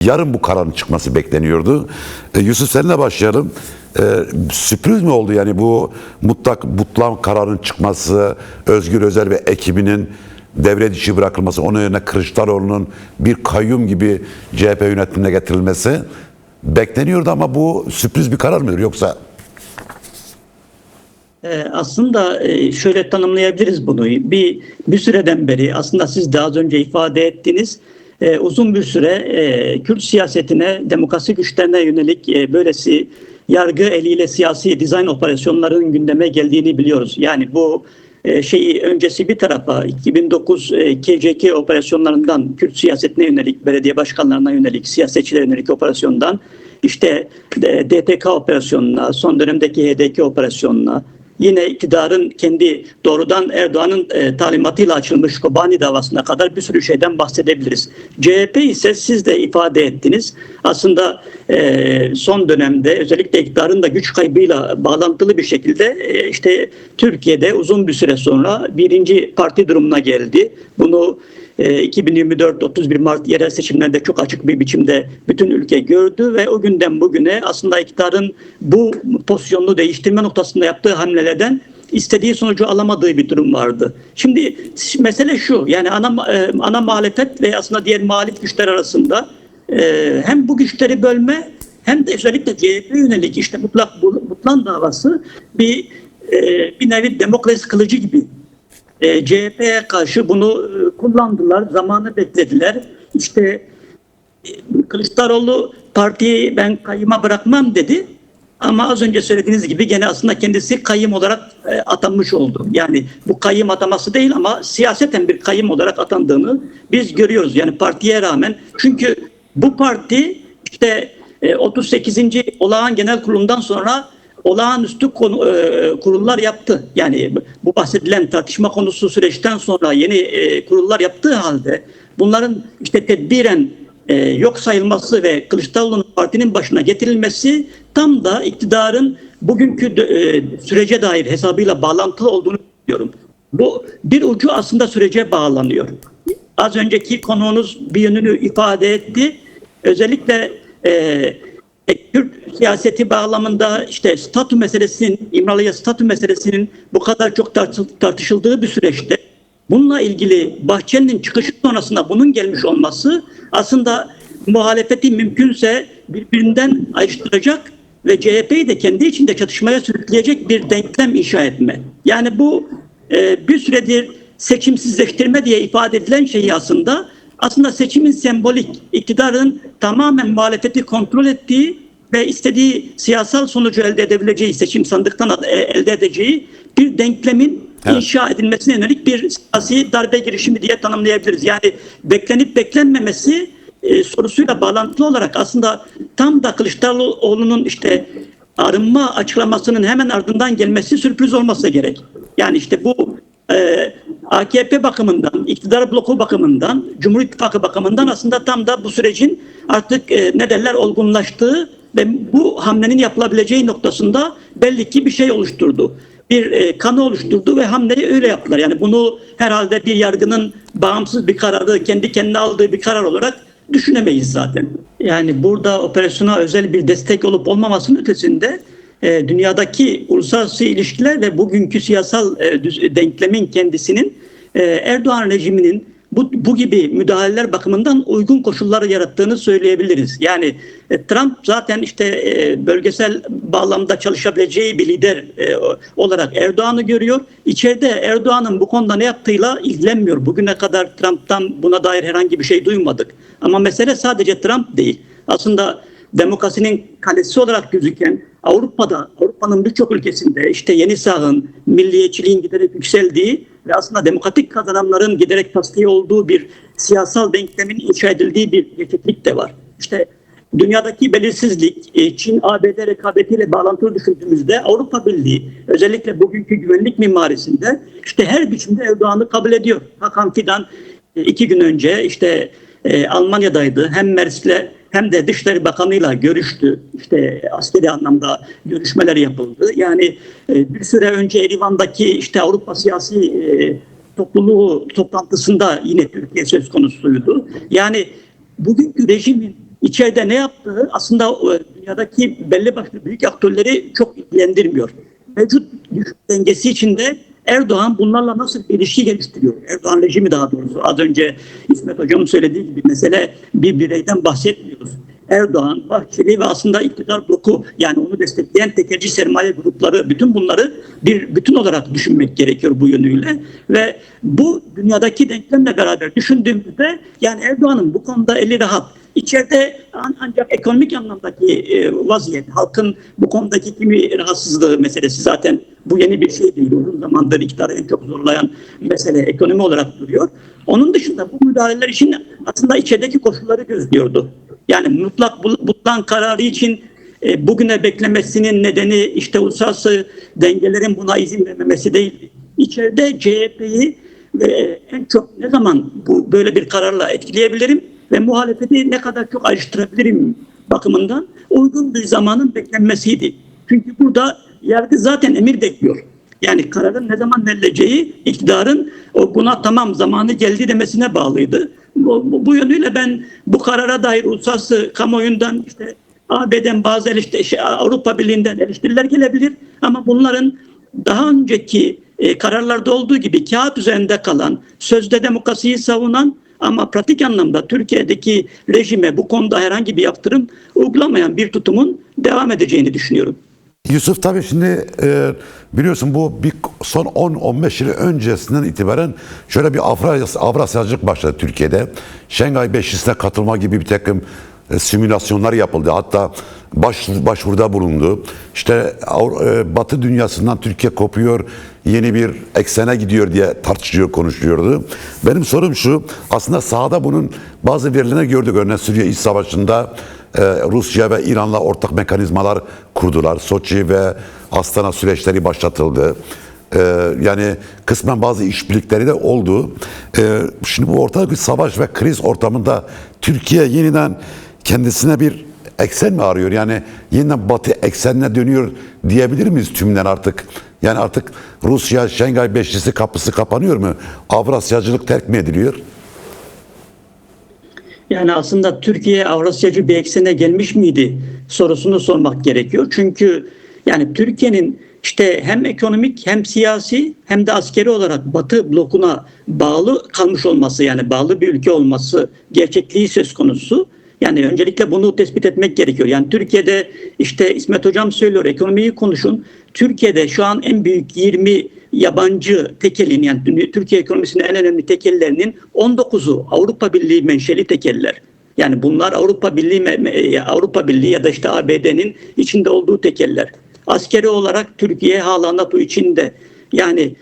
Yarın bu kararın çıkması bekleniyordu. Yusuf, seninle başlayalım. Sürpriz mi oldu yani bu mutlak kararın çıkması, Özgür Özel ve ekibinin devre dışı bırakılması, onun yerine Kılıçdaroğlu'nun bir kayyum gibi CHP yönetimine getirilmesi bekleniyordu ama bu sürpriz bir karar mıdır yoksa? Aslında şöyle tanımlayabiliriz bunu. Bir süreden beri aslında siz de az önce ifade ettiniz. Uzun bir süre Kürt siyasetine, demokrasi güçlerine yönelik böylesi yargı eliyle siyasi dizayn operasyonlarının gündeme geldiğini biliyoruz. Yani bu öncesi bir tarafa 2009 KCK operasyonlarından Kürt siyasetine yönelik, belediye başkanlarına yönelik, siyasetçilere yönelik operasyondan işte DTK operasyonuna, son dönemdeki HDK operasyonuna, yine iktidarın kendi doğrudan Erdoğan'ın talimatıyla açılmış Kobani davasına kadar bir sürü şeyden bahsedebiliriz. CHP ise siz de ifade ettiniz. Aslında son dönemde özellikle iktidarın da güç kaybıyla bağlantılı bir şekilde işte Türkiye'de uzun bir süre sonra birinci parti durumuna geldi. Bunu 2024 31 Mart yerel seçimlerinde çok açık bir biçimde bütün ülke gördü ve o günden bugüne aslında iktidarın bu pozisyonunu değiştirme noktasında yaptığı hamlelerden istediği sonucu alamadığı bir durum vardı. Şimdi mesele şu, yani ana muhalefet ve aslında diğer muhalif güçler arasında hem bu güçleri bölme hem de özellikle CHP yönelik işte mutlak davası bir nevi demokrasi kılıcı gibi. CHP'ye karşı bunu kullandılar, zamanı beklediler. İşte Kılıçdaroğlu partiyi ben kayyıma bırakmam dedi. Ama az önce söylediğiniz gibi gene aslında kendisi kayyım olarak atanmış oldu. Yani bu kayyım ataması değil ama siyaseten bir kayyım olarak atandığını biz görüyoruz. Yani partiye rağmen. Çünkü bu parti işte 38. Olağan Genel Kurulu'ndan sonra olağanüstü kurullar yaptı. Yani bu bahsedilen tartışma konusu süreçten sonra yeni kurullar yaptığı halde bunların işte tedbiren yok sayılması ve Kılıçdaroğlu'nun partinin başına getirilmesi tam da iktidarın bugünkü sürece dair hesabıyla bağlantılı olduğunu düşünüyorum. Bu bir ucu aslında sürece bağlanıyor. Az önceki konuğunuz bir yönünü ifade etti. Özellikle Kürt siyaseti bağlamında işte statü meselesinin, İmralı'ya statü meselesinin bu kadar çok tartışıldığı bir süreçte bununla ilgili Bahçeli'nin çıkışı sonrasında bunun gelmiş olması aslında muhalefeti mümkünse birbirinden ayrıştıracak ve CHP'yi de kendi içinde çatışmaya sürükleyecek bir denklem inşa etme. Yani bu bir süredir seçimsizleştirme diye ifade edilen şeyi aslında seçimin sembolik, iktidarın tamamen muhalefeti kontrol ettiği ve istediği siyasal sonucu elde edebileceği, seçim sandıktan elde edeceği bir denklemin inşa edilmesine yönelik bir siyasi darbe girişimi diye tanımlayabiliriz. Yani beklenip beklenmemesi sorusuyla bağlantılı olarak aslında tam da Kılıçdaroğlu'nun işte arınma açıklamasının hemen ardından gelmesi sürpriz olmasa gerek. Yani işte bu AKP bakımından, iktidar bloku bakımından, Cumhur İttifakı bakımından aslında tam da bu sürecin artık olgunlaştığı ve bu hamlenin yapılabileceği noktasında belli ki bir şey oluşturdu. Bir kanı oluşturdu ve hamleyi öyle yaptılar. Yani bunu herhalde bir yargının bağımsız bir kararı, kendi kendine aldığı bir karar olarak düşünemeyiz zaten. Yani burada operasyona özel bir destek olup olmamasının ötesinde dünyadaki uluslararası ilişkiler ve bugünkü siyasal denklemin kendisinin Erdoğan rejiminin bu gibi müdahaleler bakımından uygun koşulları yarattığını söyleyebiliriz. Yani Trump zaten işte bölgesel bağlamda çalışabileceği bir lider olarak Erdoğan'ı görüyor. İçeride Erdoğan'ın bu konuda ne yaptığıyla ilgilenmiyor. Bugüne kadar Trump'tan buna dair herhangi bir şey duymadık. Ama mesele sadece Trump değil. Aslında demokrasinin kalesi olarak gözüken Avrupa'nın birçok ülkesinde işte yeni sağın, milliyetçiliğin giderek yükseldiği ve aslında demokratik kazanımların giderek tasfiye olduğu bir siyasal denklemin inşa edildiği bir gerçeklik de var. İşte dünyadaki belirsizlik, Çin-ABD rekabetiyle bağlantılı düşündüğümüzde Avrupa Birliği özellikle bugünkü güvenlik mimarisinde işte her biçimde Erdoğan'ı kabul ediyor. Hakan Fidan 2 gün önce işte Almanya'daydı. Hem Merkel'le hem de Dışişleri Bakanı'yla görüştü. İşte askeri anlamda görüşmeler yapıldı. Yani bir süre önce Erivan'daki işte Avrupa Siyasi Topluluğu toplantısında yine Türkiye söz konusuydu. Yani bugünkü rejimin içeride ne yaptığı aslında dünyadaki belli başlı büyük aktörleri çok ilgilendirmiyor. Mevcut güç dengesi içinde Erdoğan bunlarla nasıl bir ilişki geliştiriyor? Erdoğan rejimi daha doğrusu. Az önce İsmet Hocam'ın söylediği gibi mesele bir bireyden bahsetmiyoruz. Erdoğan, Bahçeli ve aslında iktidar bloku, yani onu destekleyen tekelci sermaye grupları, bütün bunları bir bütün olarak düşünmek gerekiyor bu yönüyle. Ve bu dünyadaki denklemle beraber düşündüğümüzde yani Erdoğan'ın bu konuda eli rahat. İçeride ancak ekonomik anlamdaki vaziyet, halkın bu konudaki kimi rahatsızlığı meselesi, zaten bu yeni bir şey değil. Uzun zamandır iktidarı en çok zorlayan mesele ekonomi olarak duruyor. Onun dışında bu müdahaleler için aslında içerideki koşulları gözlüyordu. Yani mutlak butlan kararı için bugüne beklemesinin nedeni işte uluslararası dengelerin buna izin vermemesi değil. İçeride CHP'yi en çok ne zaman bu böyle bir kararla etkileyebilirim ve muhalefeti ne kadar çok ayrıştırabilirim bakımından uygun bir zamanın beklenmesiydi. Çünkü burada yargı zaten emir bekliyor. Yani kararın ne zaman verileceği iktidarın buna tamam zamanı geldi demesine bağlıydı. Bu yönüyle ben bu karara dair uluslararası kamuoyundan işte AB'den bazı Avrupa Birliği'nden eleştiriler gelebilir ama bunların daha önceki kararlarda olduğu gibi kağıt üzerinde kalan, sözde demokrasiyi savunan ama pratik anlamda Türkiye'deki rejime bu konuda herhangi bir yaptırım uygulamayan bir tutumun devam edeceğini düşünüyorum. Yusuf, tabii şimdi biliyorsun bu bir son 10-15 yıl öncesinden itibaren şöyle bir Avrasyacılık başladı Türkiye'de. Şangay Beşlisi'ne katılma gibi bir takım simülasyonlar yapıldı. Hatta başvuruda bulundu. İşte Batı dünyasından Türkiye kopuyor, yeni bir eksene gidiyor diye tartışılıyor, konuşuluyordu. Benim sorum şu, aslında sahada bunun bazı verilerini gördük. Örneğin Suriye İç Savaşı'nda Rusya ve İran'la ortak mekanizmalar kurdular. Soçi ve Astana süreçleri başlatıldı. Yani kısmen bazı işbirlikleri de oldu. Şimdi bu ortak bir savaş ve kriz ortamında Türkiye yeniden kendisine bir eksen mi arıyor? Yani yeniden Batı eksenine dönüyor diyebilir miyiz tümden artık? Yani artık Rusya, Şangay Beşlisi kapısı kapanıyor mu? Avrasyacılık terk mi ediliyor? Yani aslında Türkiye Avrasyacı bir eksene gelmiş miydi sorusunu sormak gerekiyor. Çünkü yani Türkiye'nin işte hem ekonomik hem siyasi hem de askeri olarak Batı blokuna bağlı kalmış olması, yani bağlı bir ülke olması gerçekliği söz konusu. Yani öncelikle bunu tespit etmek gerekiyor. Yani Türkiye'de işte İsmet Hocam söylüyor, ekonomiyi konuşun. Türkiye'de şu an en büyük 20 yabancı tekelin, yani Türkiye ekonomisinin en önemli tekellerinin 19'u Avrupa Birliği menşeli tekeller. Yani bunlar Avrupa Birliği ya da işte ABD'nin içinde olduğu tekeller. Askeri olarak Türkiye hala NATO içinde. Yani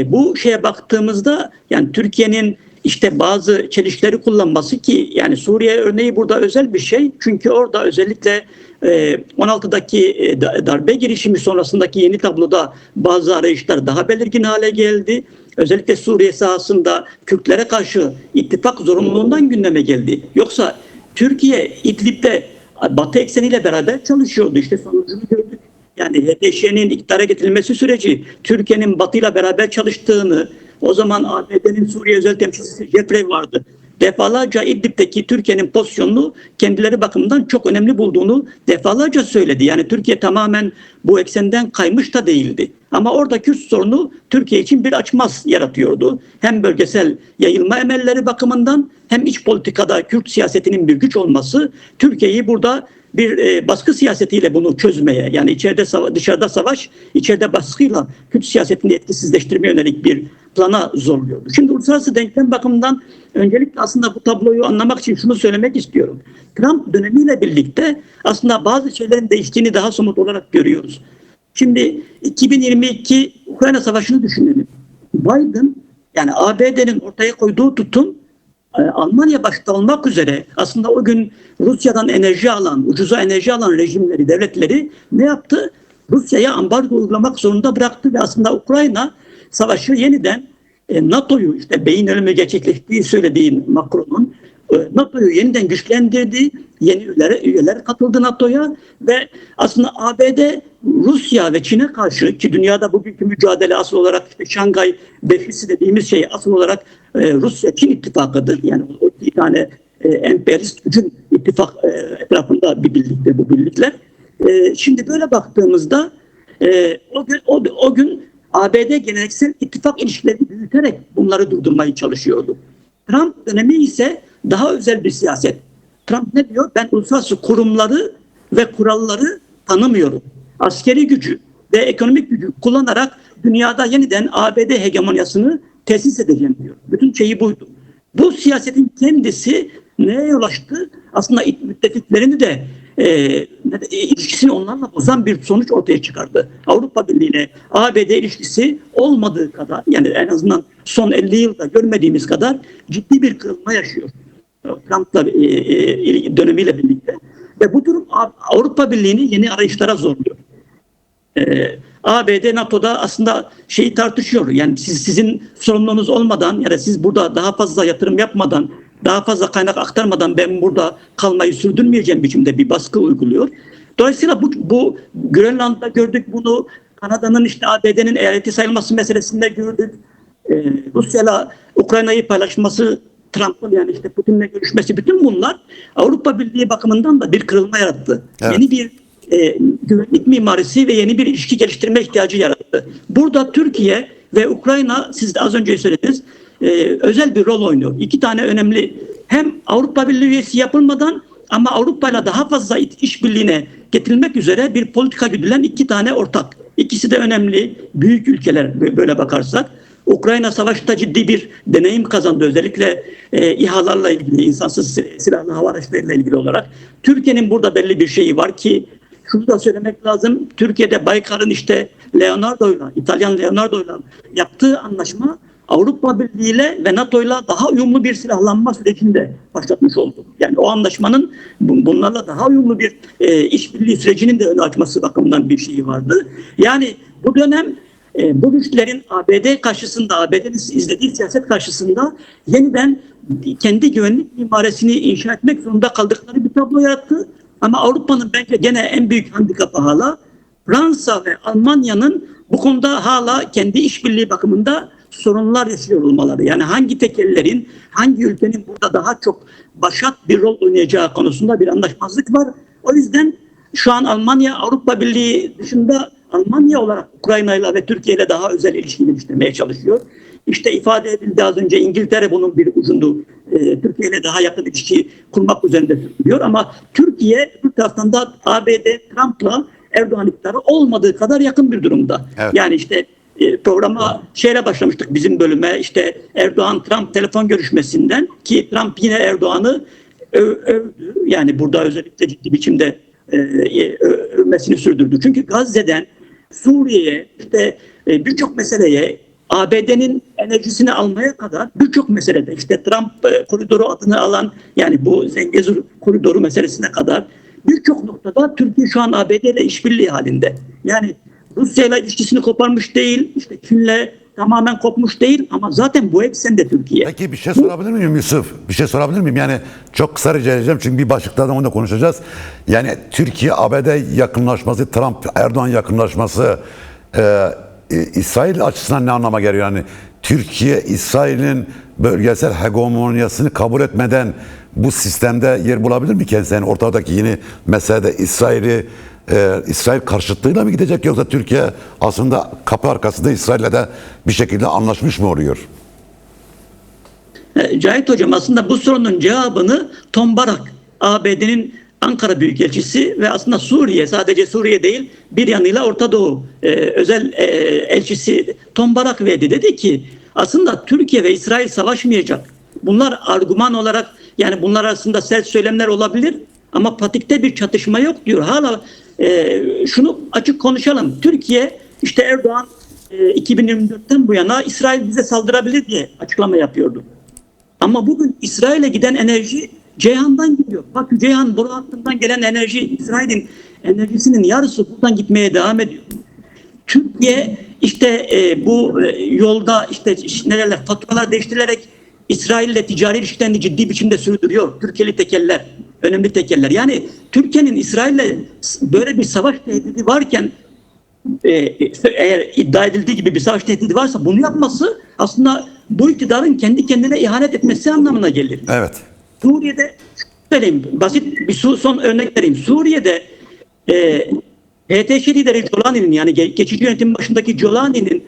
bu şeye baktığımızda yani Türkiye'nin işte bazı çelişkileri kullanması, ki yani Suriye örneği burada özel bir şey. Çünkü orada özellikle 16'daki darbe girişimi sonrasındaki yeni tabloda bazı arayışlar daha belirgin hale geldi. Özellikle Suriye sahasında Kürtlere karşı ittifak zorunluluğundan gündeme geldi. Yoksa Türkiye İdlib'de Batı ekseniyle beraber çalışıyordu. İşte sonucunu gördük. Yani HDŞ'nin iktidara getirilmesi süreci Türkiye'nin Batı'yla beraber çalıştığını, o zaman ABD'nin Suriye özel temsilcisi Jeffrey vardı. Defalarca İdlib'deki Türkiye'nin pozisyonunu kendileri bakımından çok önemli bulduğunu defalarca söyledi. Yani Türkiye tamamen bu eksenden kaymış da değildi. Ama orada Kürt sorunu Türkiye için bir açmaz yaratıyordu. Hem bölgesel yayılma emelleri bakımından hem iç politikada Kürt siyasetinin bir güç olması Türkiye'yi burada bir baskı siyasetiyle bunu çözmeye, yani dışarıda savaş, içeride baskıyla Kürt siyasetini etkisizleştirmeye yönelik bir plana zorluyordu. Şimdi uluslararası denklem bakımından öncelikle aslında bu tabloyu anlamak için şunu söylemek istiyorum. Trump dönemiyle birlikte aslında bazı şeylerin değiştiğini daha somut olarak görüyoruz. Şimdi 2022 Ukrayna Savaşı'nı düşünelim. Biden, yani ABD'nin ortaya koyduğu tutum, Almanya başta olmak üzere aslında o gün Rusya'dan enerji alan, ucuza enerji alan rejimleri, devletleri ne yaptı? Rusya'ya ambargo uygulamak zorunda bıraktı ve aslında Ukrayna Savaşı yeniden NATO'yu, işte beyin ölümü gerçekleştiği söylediği Macron'un, NATO'yu yeniden güçlendirdi. Yeni üyeler katıldı NATO'ya ve aslında ABD, Rusya ve Çin'e karşı, ki dünyada bugünkü mücadele asıl olarak işte Şangay Beşlisi dediğimiz şey asıl olarak Rusya-Çin ittifakıdır. Yani o iki tane emperyalist gücün ittifak etrafında bir birlikte bu birlikler. Şimdi böyle baktığımızda o gün ABD geleneksel ittifak ilişkilerini büyüterek bunları durdurmaya çalışıyordu. Trump dönemi ise daha özel bir siyaset. Trump ne diyor? Ben uluslararası kurumları ve kuralları tanımıyorum. Askeri gücü ve ekonomik gücü kullanarak dünyada yeniden ABD hegemonyasını tesis edeceğim diyor. Bütün şeyi buydu. Bu siyasetin kendisi neye yol açtı? Aslında müttefiklerini de ilişkisini onlarla bozan bir sonuç ortaya çıkardı. Avrupa Birliği ile ABD ilişkisi olmadığı kadar, yani en azından son 50 yılda görmediğimiz kadar ciddi bir kırılma yaşıyor. Trump'la dönemiyle birlikte. Ve bu durum Avrupa Birliği'ni yeni arayışlara zorluyor. ABD NATO'da aslında şeyi tartışıyor. Yani sizin sorumluluğunuz olmadan ya da siz burada daha fazla yatırım yapmadan, daha fazla kaynak aktarmadan ben burada kalmayı sürdürmeyeceğim biçimde bir baskı uyguluyor. Dolayısıyla bu Grönland'da gördük bunu. Kanada'nın işte ABD'nin eyaleti sayılması meselesinde gördük. Rusya'yla Ukrayna'yı paylaşması, Trump'ın yani işte Putin'le görüşmesi, bütün bunlar Avrupa Birliği bakımından da bir kırılma yarattı. Evet. Yeni bir güvenlik mimarisi ve yeni bir ilişki geliştirme ihtiyacı yarattı. Burada Türkiye ve Ukrayna, siz de az önce söylediniz, özel bir rol oynuyor. İki tane önemli, hem Avrupa Birliği üyesi yapılmadan ama Avrupa ile daha fazla işbirliğine getirilmek üzere bir politika güdülen iki tane ortak. İkisi de önemli büyük ülkeler böyle bakarsak. Ukrayna savaşta ciddi bir deneyim kazandı, özellikle İHA'larla ilgili, insansız silahlı hava araçlarıyla ilgili olarak. Türkiye'nin burada belli bir şeyi var ki, şunu da söylemek lazım. Türkiye'de Baykar'ın işte Leonardo'yla, İtalyan Leonardo'yla yaptığı anlaşma Avrupa Birliği ile ve NATO'yla daha uyumlu bir silahlanma sürecini de başlatmış oldu. Yani o anlaşmanın bunlarla daha uyumlu bir işbirliği sürecinin de önü açması bakımından bir şeyi vardı. Yani bu dönem bu güçlerin ABD karşısında, ABD'nin izlediği siyaset karşısında yeniden kendi güvenlik mimarisini inşa etmek zorunda kaldıkları bir tablo yarattı. Ama Avrupa'nın bence gene en büyük handikapı hala Fransa ve Almanya'nın bu konuda hala kendi işbirliği bakımında sorunlar yaşıyor olmaları. Yani hangi tekellerin, hangi ülkenin burada daha çok başat bir rol oynayacağı konusunda bir anlaşmazlık var. O yüzden şu an Almanya Avrupa Birliği dışında Almanya olarak Ukrayna'yla ve Türkiye ile daha özel ilişki geliştirmeye çalışıyor. İşte ifade edildi az önce, İngiltere bunun bir ucundu. Türkiye ile daha yakın ilişki kurmak üzerinde sürüyor. Ama Türkiye bir taraftan da ABD Trump'la Erdoğan iktidarı olmadığı kadar yakın bir durumda. Evet. Yani işte programa şeyle başlamıştık bizim bölüme, işte Erdoğan-Trump telefon görüşmesinden, ki Trump yine Erdoğan'ı övdü. Yani burada özellikle ciddi biçimde övmesini sürdürdü. Çünkü Gazze'den Suriye'ye, işte birçok meseleye, ABD'nin enerjisini almaya kadar birçok meselede, işte Trump koridoru adını alan, yani bu Zengezur koridoru meselesine kadar birçok noktada Türkiye şu an ABD ile işbirliği halinde. Yani Rusya ile ilişkisini koparmış değil, işte Çin'le tamamen kopmuş değil, ama zaten bu eksende Türkiye. Peki bir şey sorabilir miyim Yusuf? Bir şey sorabilir miyim? Yani çok kısa rica edeceğim çünkü bir başlıkta da onu da konuşacağız. Yani Türkiye-ABD yakınlaşması, Trump-Erdoğan yakınlaşması İsrail açısından ne anlama geliyor? Yani Türkiye, İsrail'in bölgesel hegemonyasını kabul etmeden bu sistemde yer bulabilir mi kendisi? Yani ortadaki yeni meselede İsrail karşıtlığıyla mı gidecek, yoksa Türkiye aslında kapı arkasında İsrail'le de bir şekilde anlaşmış mı oluyor? Cahit Hocam, aslında bu sorunun cevabını Tom Barak, ABD'nin Ankara Büyükelçisi ve aslında Suriye, sadece Suriye değil bir yanıyla Orta Doğu özel elçisi Tom Barak verdi. Dedi ki aslında Türkiye ve İsrail savaşmayacak. Bunlar argüman olarak, yani bunlar arasında sert söylemler olabilir ama pratikte bir çatışma yok diyor. Hala şunu açık konuşalım. Türkiye, işte Erdoğan 2024'ten bu yana İsrail bize saldırabilir diye açıklama yapıyordu. Ama bugün İsrail'e giden enerji Ceyhan'dan gidiyor. Bak, Ceyhan boru hattından gelen enerji, İsrail'in enerjisinin yarısı buradan gitmeye devam ediyor. Türkiye işte bu yolda işte neler faturalar değiştirilerek İsrail'le ticari ilişkilerini ciddi biçimde sürdürüyor. Türkiye'li tekeller, önemli tekeller. Yani Türkiye'nin İsrail'le böyle bir savaş tehdidi varken, eğer iddia edildiği gibi bir savaş tehdidi varsa, bunu yapması aslında bu iktidarın kendi kendine ihanet etmesi anlamına gelir. Evet. Suriye'de söyleyeyim, basit bir son örnek vereyim. Suriye'de HTŞ lideri Jolani'nin, yani geçici yönetim başındaki Jolani'nin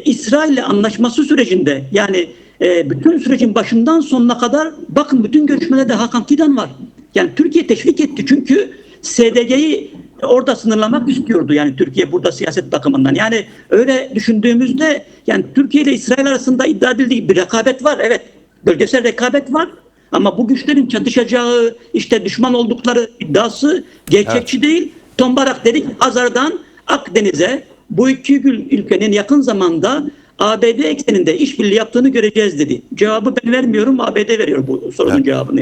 İsrail'le anlaşması sürecinde, yani bütün sürecin başından sonuna kadar bakın bütün görüşmelerde Hakan Fidan var. Yani Türkiye teşvik etti çünkü SDG'yi orada sınırlamak istiyordu. Yani Türkiye burada siyaset bakımından. Yani öyle düşündüğümüzde yani Türkiye ile İsrail arasında iddia edildiği bir rekabet var. Evet, bölgesel rekabet var. Ama bu güçlerin çatışacağı, işte düşman oldukları iddiası gerçekçi değil. Tombarak dedik, Hazar'dan Akdeniz'e bu iki ülkenin yakın zamanda ABD ekseninde işbirliği yaptığını göreceğiz dedi. Cevabı ben vermiyorum, ABD veriyor bu sorunun cevabını.